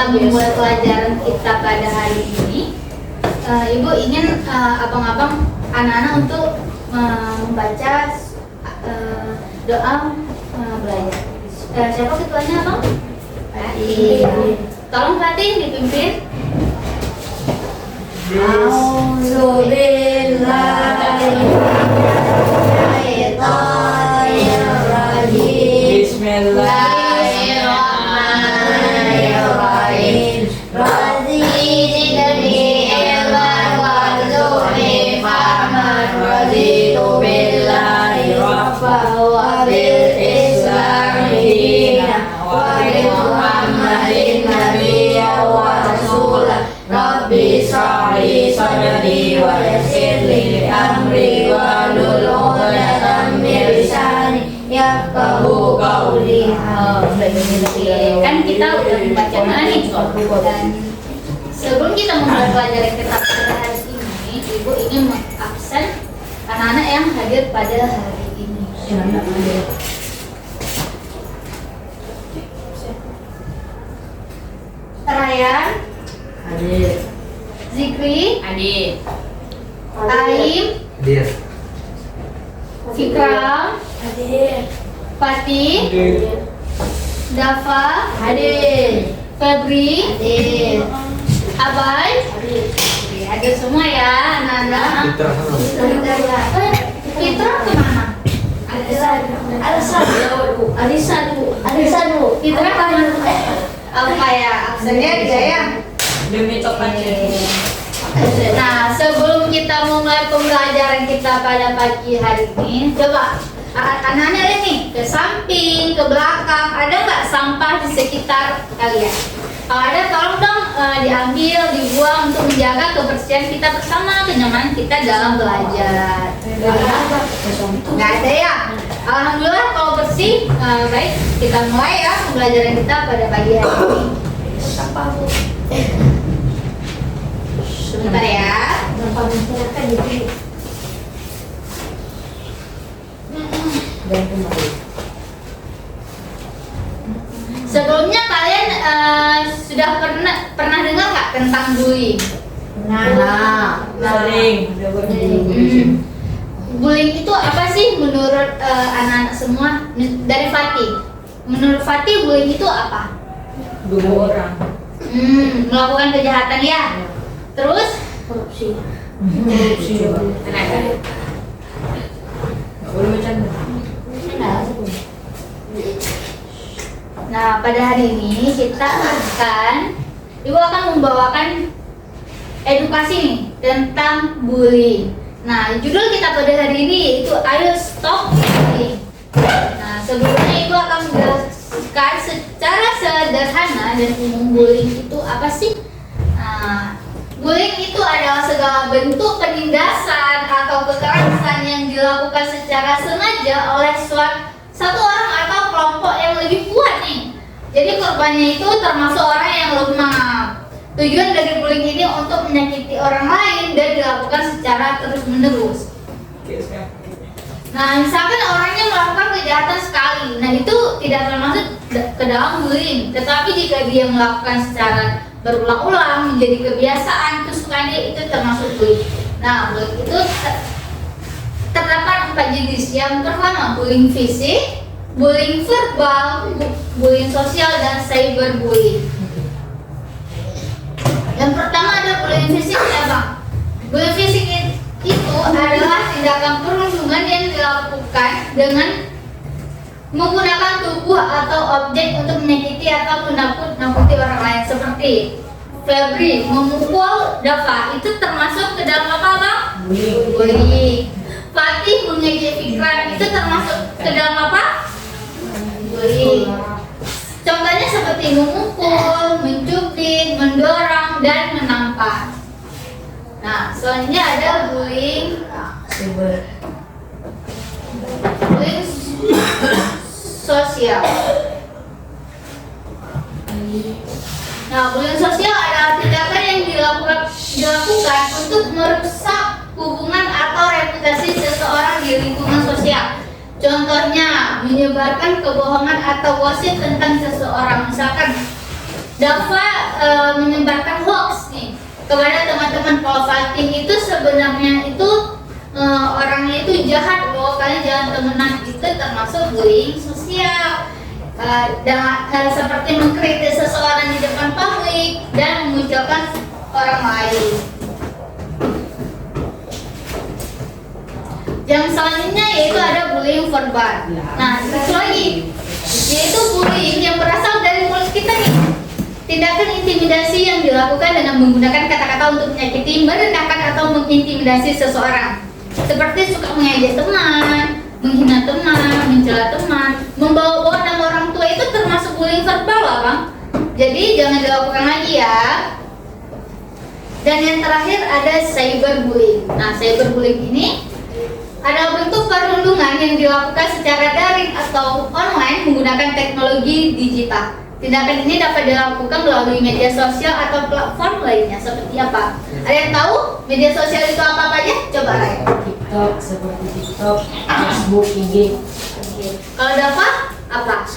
kita memulai pelajaran kita pada hari ini, Ibu ingin abang-abang anak-anak untuk membaca doa belajar. Siapa ketuanya, Abang? Fatih. Tolong Fatih dipimpin. Bismillahirrahmanirrahim. Raditu billahi rabban wa bil islami dinan wa bi Muhammadin nabiyyan wa rasulan. Rabbi shrah li sadri wa yassir li amri wahlul 'uqdatam min lisani yafqahu qawli. Kan kita udah membaca nih, dan sebelum kita memulai pelajaran kita pada hari ini, Ibu ingin mengabsen anak-anak yang hadir pada hari ini. Ryan, Hadir. Zikri, Hadir. Aim, Hadir. Fikram, Hadir. Fatih, Dafa, Hadir. Febri, Hadir. Abai. Hadir. Oke, hadir semua ya anak-anak. Fitra sana. Fitra kemana? Fitra kemana? Apa ya? Absennya dia ya? Demi coklatnya. Nah, sebelum kita memulai pembelajaran kita pada pagi hari ini, coba anak-anak lihat nih, ke samping, ke belakang, ada nggak sampah di sekitar kalian? Kalau ada, tolong dong diambil, dibuang untuk menjaga kebersihan kita bersama, kenyamanan kita dalam belajar. Nggak ada ya? Alhamdulillah kalau bersih. Baik, kita mulai ya pembelajaran kita pada pagi hari ini. Sebentar ya. Sebelumnya kalian sudah pernah dengar nggak tentang bullying? Sering. Bullying itu apa sih menurut anak-anak semua? Dari Fatih. Menurut Fatih bullying itu apa? Dua orang. Melakukan kejahatan ya. Terus? Korupsi. Nah, pada hari ini Ibu akan membawakan edukasi nih tentang bullying. Nah, judul kita pada hari ini yaitu Ayo Stop Bullying. Nah, sebelumnya Ibu akan menjelaskan secara sederhana dan umum bullying itu apa sih? Nah, bullying itu adalah segala bentuk penindasan atau kekerasan yang dilakukan secara sengaja oleh satu orang atau kelompok yang lebih kuat nih. Jadi korbannya itu termasuk orang yang lemah. Tujuan dari bullying ini untuk menyakiti orang lain dan dilakukan secara terus-menerus. Nah, misalkan orangnya melakukan kejahatan sekali, nah itu tidak termasuk ke dalam bullying. Tetapi jika dia melakukan secara berulang-ulang menjadi kebiasaan, kesukaan dia, itu termasuk bullying. Nah, bullying itu terdapat 4 jenis. Yang pertama bullying fisik, bullying verbal, bullying sosial, dan cyberbullying. Yang pertama ada bullying fisik ya Bang. Bullying fisik itu adalah tindakan perundungan yang dilakukan dengan menggunakan tubuh atau objek untuk menyakiti atau menakut-nakuti orang lain, seperti Febri memukul Dafa, itu termasuk ke dalam apa Bang? Bullying. Fatih mengejek Fikran, itu termasuk ke dalam apa? Bullying. Contohnya seperti memukul, mencubit, mendorong, dan menampar. Nah, selanjutnya ada bullying sosial. Nah, bullying sosial adalah tindakan yang dilakukan untuk merusak hubungan atau reputasi seseorang di lingkungan sosial. Contohnya, menyebarkan kebohongan atau gosip tentang seseorang. Misalkan Dava menyebarkan hoax nih kepada teman-teman. Kalau Fatih itu sebenarnya itu orangnya itu jahat loh, kalian jangan temenan, itu termasuk bullying sosial. Dan seperti mengkritik seseorang di depan publik dan mengucapkan orang lain. Yang selanjutnya yaitu ada bullying verbal. Nah, itu lagi yaitu bullying yang berasal dari mulut kita nih. Tindakan intimidasi yang dilakukan dengan menggunakan kata-kata untuk menyakiti, merendahkan atau mengintimidasi seseorang. Seperti suka mengejek teman, menghina teman, mencela teman, membawa-bawa nama orang tua, itu termasuk bullying verbal lah Bang. Jadi jangan dilakukan lagi ya. Dan yang terakhir ada cyberbullying. Nah, cyberbullying ini adalah bentuk perundungan yang dilakukan secara daring atau online menggunakan teknologi digital. Tindakan ini dapat dilakukan melalui media sosial atau platform lainnya. Seperti apa? Ada yang tahu media sosial itu apa aja? Coba Ray. TikTok, seperti TikTok, Facebook, IG. Oke. Kalau Dava apa?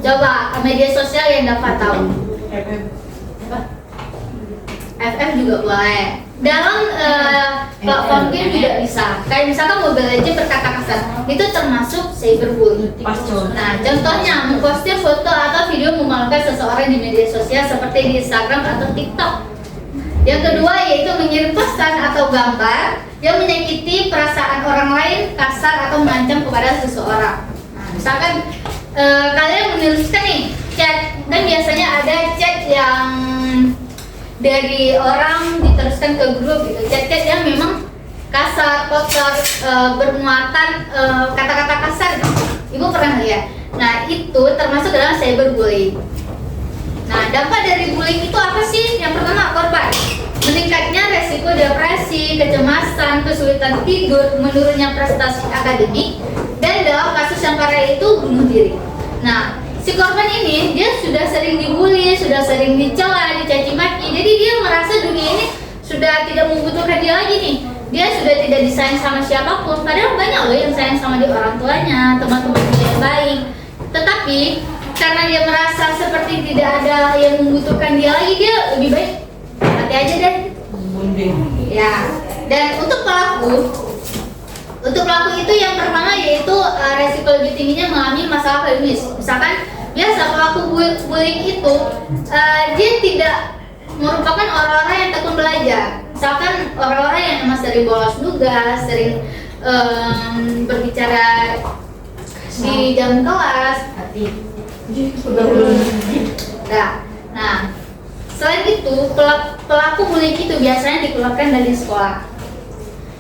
Coba media sosial yang Dava tahu. Apa? FM juga boleh. Dalam platform game juga bisa. Kayak misalkan Mobile Legends berkata kasar, itu termasuk cyberbullying. Nah, contohnya memposting foto atau video memalukan seseorang di media sosial seperti di Instagram atau TikTok. Yang kedua yaitu mengirim pesan atau gambar yang menyakiti perasaan orang lain, kasar atau mengancam kepada seseorang. Nah, misalkan kalian menuliskan nih chat, dan biasanya ada chat yang dari orang diteruskan ke grup gitu, chat-chat yang memang kasar, kotor, bermuatan kata-kata kasar gitu. Ibu pernah lihat? Nah, itu termasuk dalam cyberbullying. Nah, dampak dari bullying itu apa sih? Yang pertama, korban. Meningkatnya resiko depresi, kecemasan, kesulitan tidur, menurunnya prestasi akademik, dan dalam kasus yang parah itu bunuh diri. Nah, si korban ini dia sudah sering dibully, sudah sering dicela, dicaci maki. Jadi dia merasa dunia ini sudah tidak membutuhkan dia lagi nih. Dia sudah tidak disayang sama siapapun. Padahal banyak loh yang sayang sama dia, orang tuanya, teman-teman dia yang baik. Tetapi karena dia merasa seperti tidak ada yang membutuhkan dia lagi, dia lebih baik mati aja deh. Ya. Dan untuk pelaku itu yang pertama yaitu resiko lebih tingginya mengalami masalah klinis. Misalkan biasa pelaku bullying itu dia tidak merupakan orang-orang yang tekun belajar. Misalkan orang-orang yang emang sering bolos tugas, sering berbicara di jam kelas. Nah, selain itu pelaku bullying itu biasanya dikeluarkan dari sekolah.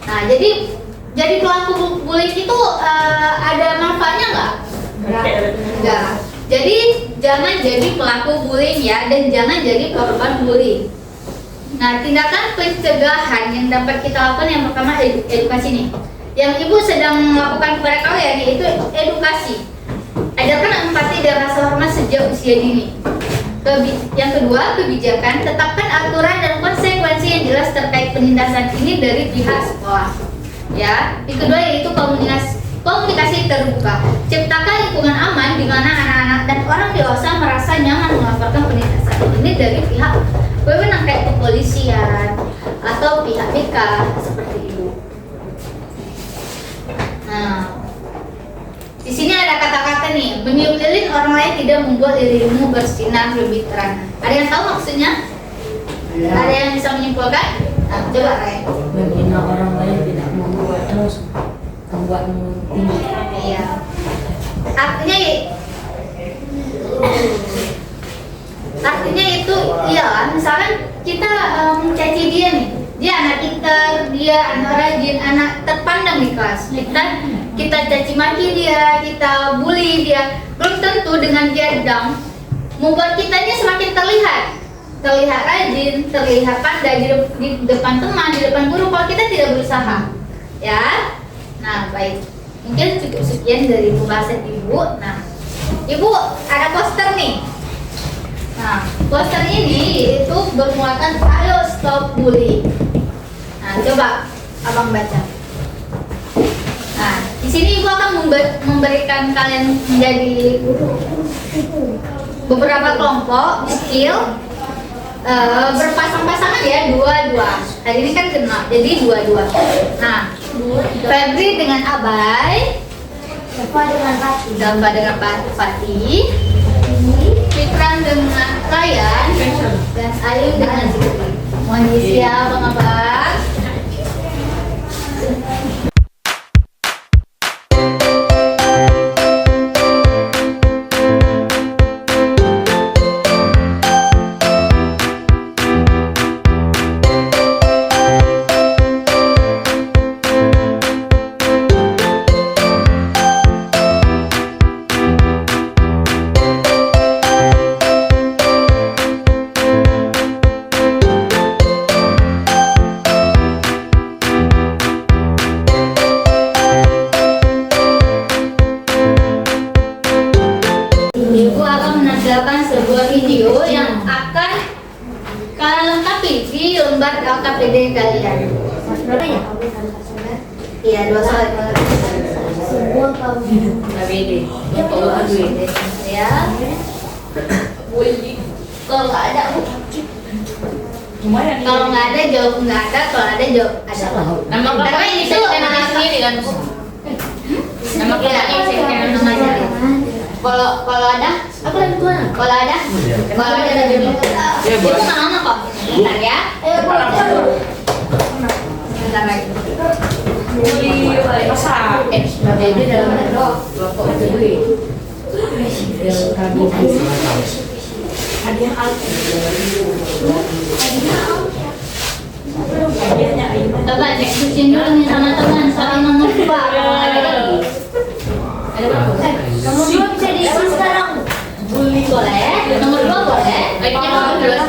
Nah, jadi pelaku bullying itu ada manfaatnya nggak? Enggak. Jadi jangan jadi pelaku bullying ya, dan jangan jadi korban bullying. Nah, tindakan pencegahan yang dapat kita lakukan yang pertama edukasi nih. Yang ibu sedang melakukan kepada kalian yaitu edukasi. Ajarkan empati dan rasa hormat sejak usia dini. Yang kedua, kebijakan. Tetapkan aturan dan konsekuensi yang jelas terkait penindasan ini dari pihak sekolah. Ya, yang kedua yaitu komunikasi terbuka. Ciptakan lingkungan aman di mana anak-anak dan orang dewasa merasa nyaman melaporkan penindasan ini dari pihak berwenang kayak kepolisian atau pihak BK seperti itu. Nah, di sini ada kata-kata nih, meniup lilin orang lain tidak membuat lilinku bersinar lebih terang. Ada yang tahu maksudnya? Ada yang bisa menyimpulkan? Nah, coba Ray. Membina orang lain tidak membuatmu tinggi. Iya. Artinya itu iyalah, misalkan kita mencaci dia nih, dia anak pintar, dia anak rajin, anak terpandang di kelas. Kita caci maki dia, kita bully dia, belum tentu dengan dia down membuat kitanya semakin terlihat rajin, terlihat pandai di depan teman, di depan guru kalau kita tidak berusaha. Ya. Nah, baik. Mungkin cukup sekian dari pembahasan Ibu. Nah, Ibu ada poster nih. Nah, poster ini itu bermuatan ayo stop bullying. Nah, coba Abang baca. Nah, di sini Ibu akan memberikan kalian menjadi guru. beberapa kelompok skill berpasang-pasangan ya, dua-dua. Hari ini kan kena, jadi dua-dua. Nah, Febri dengan Abai, Dava dengan Fatih, Fikran dengan Ryan, dan Ayu dengan Zikri. Mohon diisi ya, Abang-abang. Ibu akan menampilkan sebuah video yang akan kalian lengkapi di lembar LKPD kalian. Iya, 2 soal. KPD. Kalau aduh ini. Ya. Kalau nggak ada, Lumayan. kalau nggak ada jawab nggak ada, kalau ada jawab ada. Nama Karena ini tuh sendiri kan. Nama Iya, kelasnya nama aja. Kalau ada, aku lagi tuan. Kalau ada judul. Itu nggak lama kok. Bentar ya. Bentar lagi. Masa jadi dalam kelompok itu Coba diskusin dulu nih sama teman soal nomor 2. Ada lagi? Ada berapa? Nomor 2 bisa diisi sekarang. Boleh. Nomor 2 boleh. Baiknya nomor 2.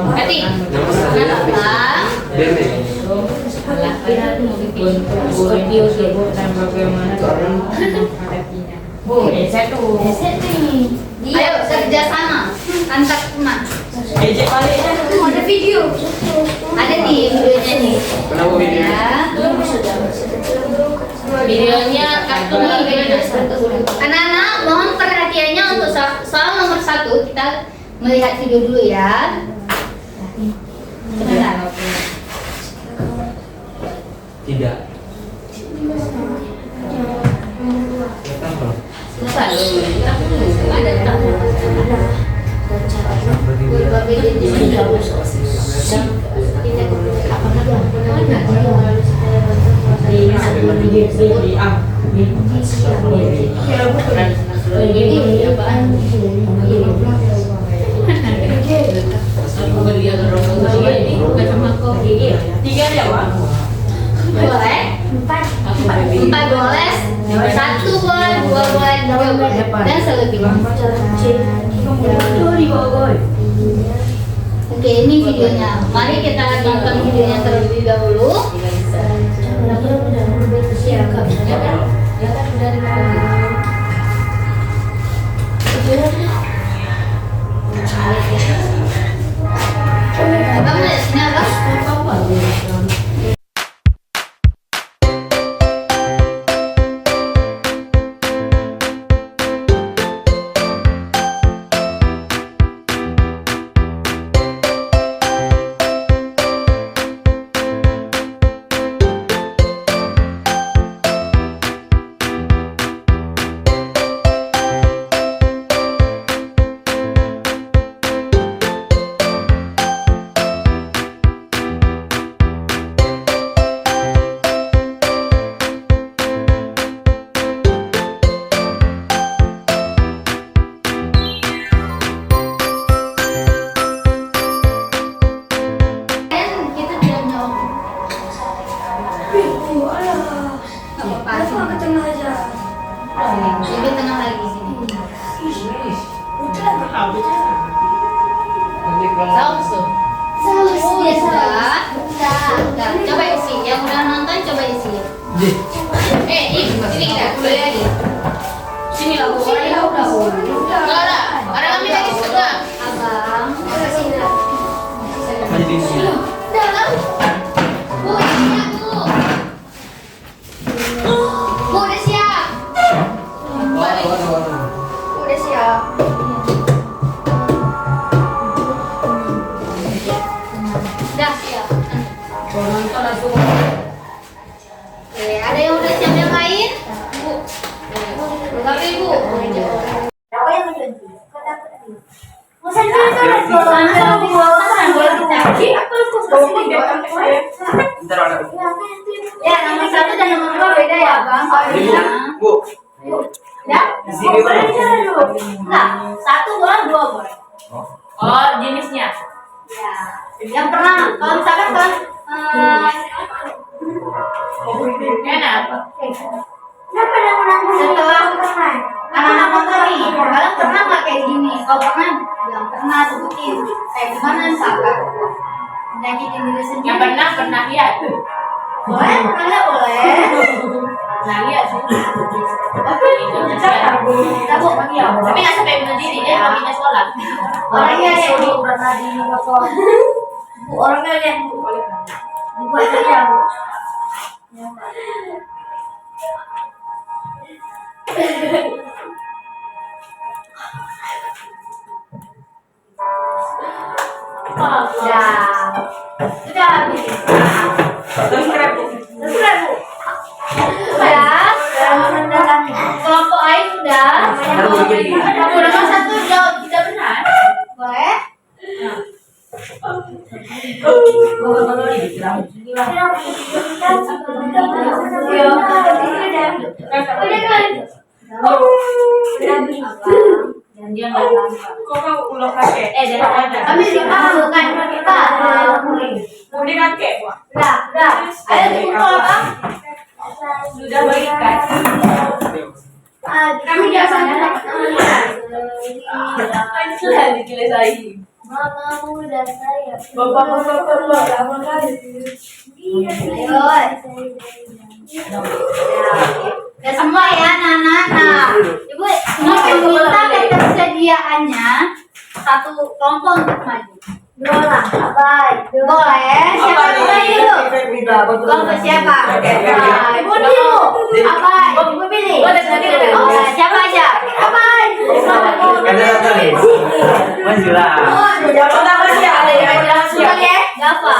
Pati. Scorpio sibuk dan bagaimana cara menghadapinya. Ayo kerja sama antar teman. Ejek baliknya. Ada video. Ada nih videonya nih. Kenapa video? Ya. Videonya kartun videonya. Anak-anak mohon perhatiannya untuk soal nomor 1. Kita melihat video dulu ya. Sebentar. Tidak. Ada tak? Tiga dia Pak. Boleh? 4 boleh, 1 boleh, 2 boleh, 3 boleh, dan selebihnya. Oke, ini videonya. Mari kita tonton videonya terlebih dahulu. Abang lihat sini abang. Kita tidak jawab. Apa-apa. Lebih tengah lagi sini. Saus biasa. Udah. Coba isi. Yang udah nonton coba isi. Sini kita boleh lagi. Sini lah, orangnya udah. Enggak ada. Ada kami lagi sudah. Abang. Masih di sini. Dalam. Ada yang udah siap yang lain? Bu. Tapi Bu. Apa yang menjadi? Ya, nomor 1 dan nomor 2 beda ya, Bang. Bu. Ya? Di sini boleh. Enggak, 1 boleh, 2 boleh. Oh, jenisnya. Ya. Yang pernah kalau misalkan kan Enak. Kenapa ada menanggung setelah teman? anak-anak motor nih, kalian pernah nggak kayak gini? Kalau pernah, bilang pernah, sebutin kayak gimana misalkan nyakitin diri sendiri. Yang pernah lihat. Boleh, pernah nggak boleh? Pernah lihat sih. Tapi Itu nasihat. Bu, Tapi nggak sampai bunuh diri deh, baginya sholat. orangnya ya Bu. Pernah di motor. Bu, orangnya lihat Bu. Dibuat aja Bu. Ya, sudah habis. Subscribe Bu. Sudah. Kelompok lain sudah. Nomor 1 jawab tidak benar. Boleh? Janjian nggak gampang. Jangan ada. Kami bukan kita. Mau di kakek Bu. Udah. Ayo dikumpul Bang. Sudah berikan. Kami biasanya dapat Sudah diselesai. Mama muda saya. Bapak lama kali. Ayo. Ya semua ya anak-anak. Ibu minta ketersediaannya satu kelompok untuk maju. Dua lah. Bye. Boleh. Siapa dulu? Kelompok siapa? Ibu dulu. Apa? Ibu pilih. Oh, siapa aja? Apa? Ada satu nih. Manjula. Gafa.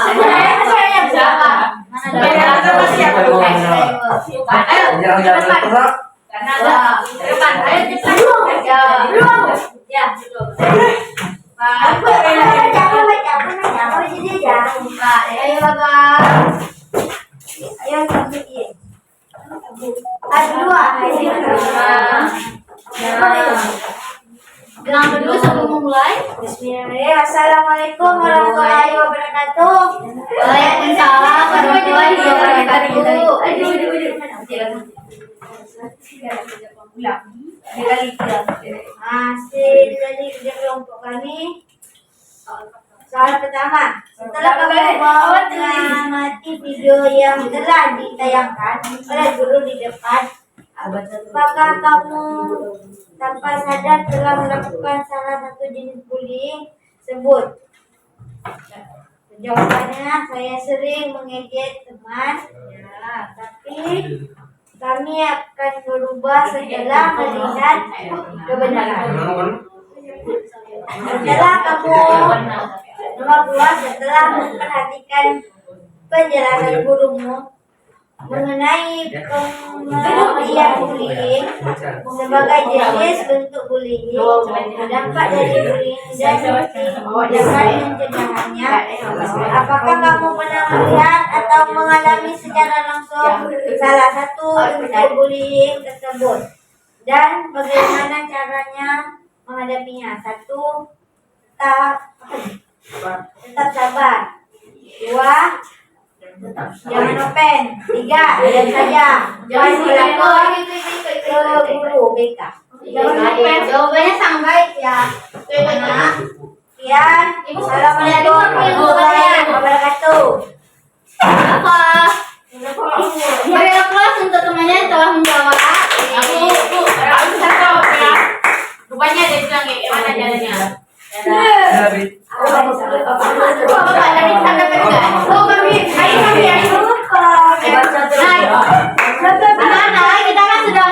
Jangan terus. Karena ada Depan. Ayo depan. Ya, betul. Pak. Ayo Bapak. Bilang dulu sebelum memulai. Bismillahirrahmanirrahim. Assalamualaikum warahmatullahi wabarakatuh. Waalaikumsalam warahmatullahi wabarakatuh. Masih dari kelompok kami. Soal pertama, setelah kamu mengamati video yang telah ditayangkan oleh guru di depan, apakah kamu tanpa sadar telah melakukan salah satu jenis bullying? Sebut. Jawabannya, saya sering mengejek teman, tapi kami akan berubah setelah melihat kebenaran. Setelah kamu nomor 2, setelah memperhatikan penjelasan gurumu mengenai pengertian bullying sebagai jenis bentuk bullying, dampak dari bullying dan tindakan pencegahannya, apakah kamu pernah melihat atau mengalami secara langsung salah satu bentuk bullying tersebut dan bagaimana caranya menghadapinya? 1. Tetap sabar. 2. Jangan open. 3. Diam saja. Jangan melapor ke guru BK. Jawabannya sang baik ya. Sekian. Assalamualaikum warahmatullahi wabarakatuh. Apa? Beri aplaus untuk temannya yang telah menjawab. Bu, aku bisa jawab ya. Rupanya dia bilang kayak gimana caranya. Anak-anak, kita kan sudah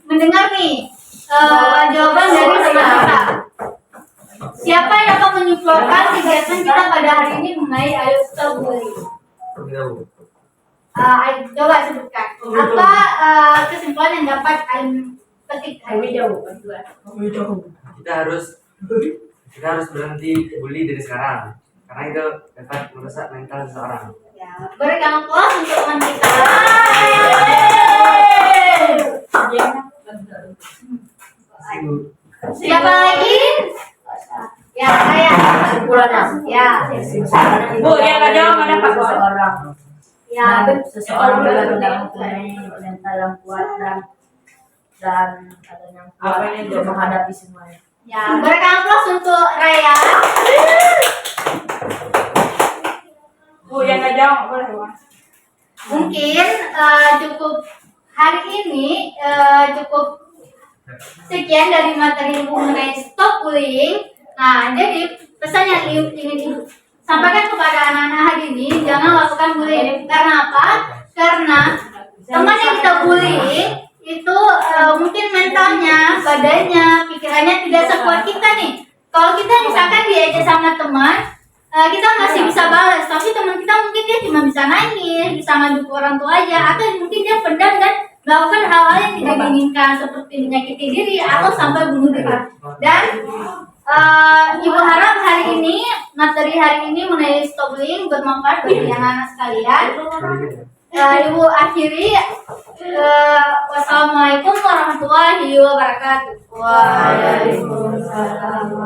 mendengar nih jawaban dari teman kita. Siapa yang dapat menyimpulkan kegiatan kita pada hari ini mengenai ayo stop bullying? Coba sebutkan apa kesimpulan yang dapat Ain petik hari ini. Kita harus berhenti bully dari sekarang karena itu dapat merusak mental seseorang. Ya, berikan aplaus untuk teman kita. Siapa lagi? Ya, saya. Ya, Bu, yang nggak jawab mana Pak? ya, Seseorang dalam mempunyai mental yang kuat dan adanya Apa ini untuk menghadapi semuanya. ya, berikan aplaus untuk Raya. Bu, yang nggak jawab boleh Bu. Mungkin cukup hari ini cukup sekian dari materi mengenai stop bullying. Nah, jadi pesan yang ingin Ibu sampaikan kepada anak-anak hari ini, jangan lakukan bullying. Karena apa? Karena teman yang kita bullying itu mungkin mentalnya, badannya, pikirannya tidak sekuat kita nih. Kalau kita misalkan diajak sama teman, kita masih bisa balas, tapi teman kita mungkin dia cuma bisa nangis, bisa ngadu ke orang tua aja, atau mungkin dia pendam dan melakukan hal-hal yang tidak diinginkan seperti menyakiti diri atau sampai bunuh diri. Dan Ibu harap hari ini materi hari ini mengenai stop bullying bermanfaat bagi anak-anak sekalian. Ibu akhiri, wassalamualaikum warahmatullahi wabarakatuh. Waalaikumsalam.